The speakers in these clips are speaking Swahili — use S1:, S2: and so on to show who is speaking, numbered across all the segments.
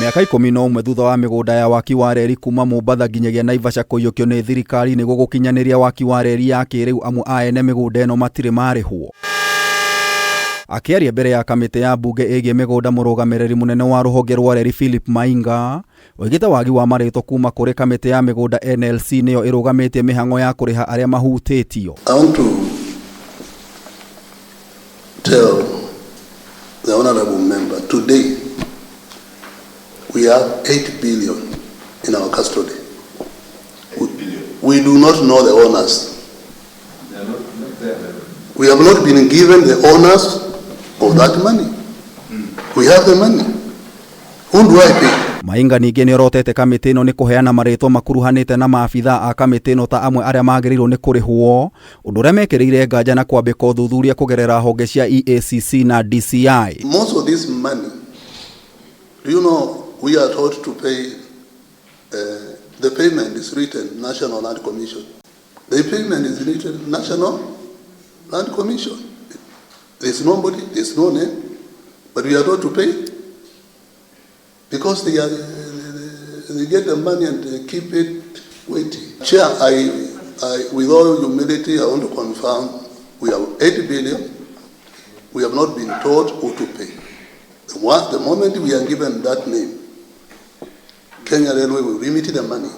S1: Miaka 11 thutha wa migunda ya waki wa reri kuma Mombatha nginyagia Naivasha kũiyũkio nĩ thirikari nĩguo gũkinyanĩria waki wa reri ya kĩrĩu amwe a ene migunda ĩno matirĩ marĩhwo. Akĩaria mbere ya kamĩtĩ ya mbunge ĩgiĩ migunda mũrũgamĩrĩri mũnene wa rũhonge rwa reri Philip Mainga oigĩte wagi wa marĩtwa kuma kũrĩ kamĩtĩ ya migunda NLC nĩyo ĩrũgamĩtie mĩhang'o ya kũrĩha arĩa mahutĩtio.
S2: I want to tell the honorable member today we have 8 billion in our custody. We do not know the owners. We have not been given the owners of that money. We have the money. Who do I pay?
S1: Mainga ningĩ nĩ orotete kamĩtĩ ĩno nĩ kũheana marĩtwa makuruhanĩte na maabitha a kamĩtĩ ĩno ta amwe arĩa magĩrĩirwo nĩ kũrĩhwo, ũndũ ũrĩa mekĩrĩire nganja na kwambĩka ũthuthuria kũgerera honge cia EACC na DCI.
S2: Most of this money, do you know, we are told to pay, the payment is written National Land Commission. The payment is written National Land Commission. There's nobody, there's no name, but we are told to pay because they get the money and they keep it waiting. Chair, with all humility, I want to confirm we have 8 billion. We have not been told who to pay. The moment we are given that name, Kenya Railway will remit the money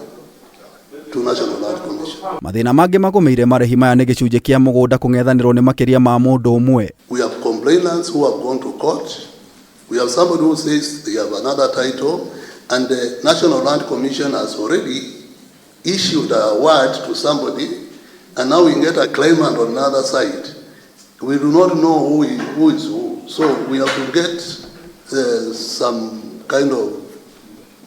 S2: to National Land Commission.
S1: Mathĩna mangĩ magũmĩire marĩhi maya nĩ gĩcunjĩ kĩa mũgũnda kũng'ethanĩrwo nĩ makĩria ma mũndũ ũmwe.
S2: We have complainants who have gone to court. We have somebody who says they have another title, and the National Land Commission has already issued an award to somebody, and now we get a claimant on the other side. We do not know who is who. So we have to get some kind of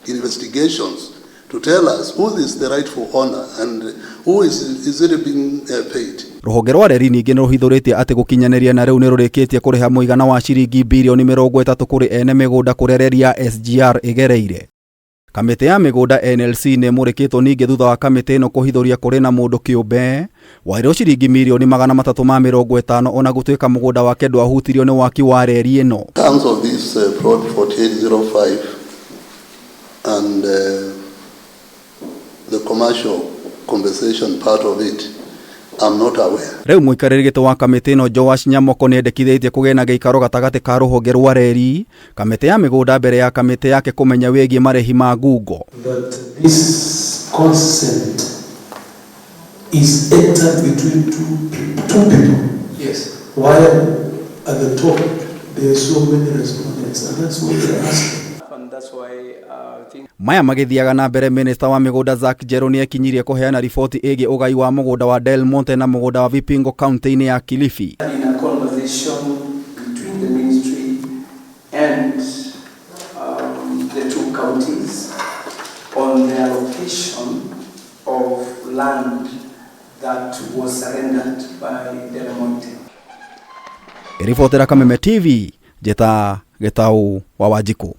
S2: investigations to tell us who is the rightful owner and who is it being paid.
S1: Rũhonge rwa reri ningĩ nĩ rũhithũrĩtie atĩ gũkinyanĩria na rĩu nĩ rũrĩkĩtie kũrĩha mũigana wa ciringi birioni 30 kũrĩ ene mĩgũnda kũrĩa reri ya SGR ĩgereire. Kamĩtĩ ya mĩgũnda NLC nĩ mũrĩkĩtwo ningĩ thutha wa kamĩtĩ ĩno kũhithũria kũrĩ na mũndũ kĩũmbe wairwo ciringi mirioni 350 ona gũtuĩka mũgũnda wake ndwahutirio nĩ waki wa reri ĩno.
S2: Terms of this plot 4805 and the commercial compensation part of it, I'm not aware.
S1: Rĩu mũikarĩri gĩtĩ wa kamĩtĩ ĩno Joash Nyamoko nĩ endekithĩtie kũgĩa na gĩikaro gatagatĩ ka rũhonge rwa reri, kamĩtĩ ya mĩgũnda mbere ya kamĩtĩ yake kũmenya wĩgiĩ marĩhi ma ngungo.
S3: That this consent is entered between two people. Yes. While at the top there are so many respondents, and that's what they're asking. And that's why
S1: Maya magĩthiaga na mbere Minister wa mĩgũnda Zack Njerũ nĩ ekinyirie kũheana riboti ĩgiĩ ũgai wa mũgũnda wa Del Monte na mũgũnda wa Vipingo county-inĩ ya Kilifi.
S3: In a conversation between the ministry and the two counties on the allocation of land that was surrendered by Del Monte.
S1: Ribotera Kameme TV, Jeta Getau wa Wanjiku.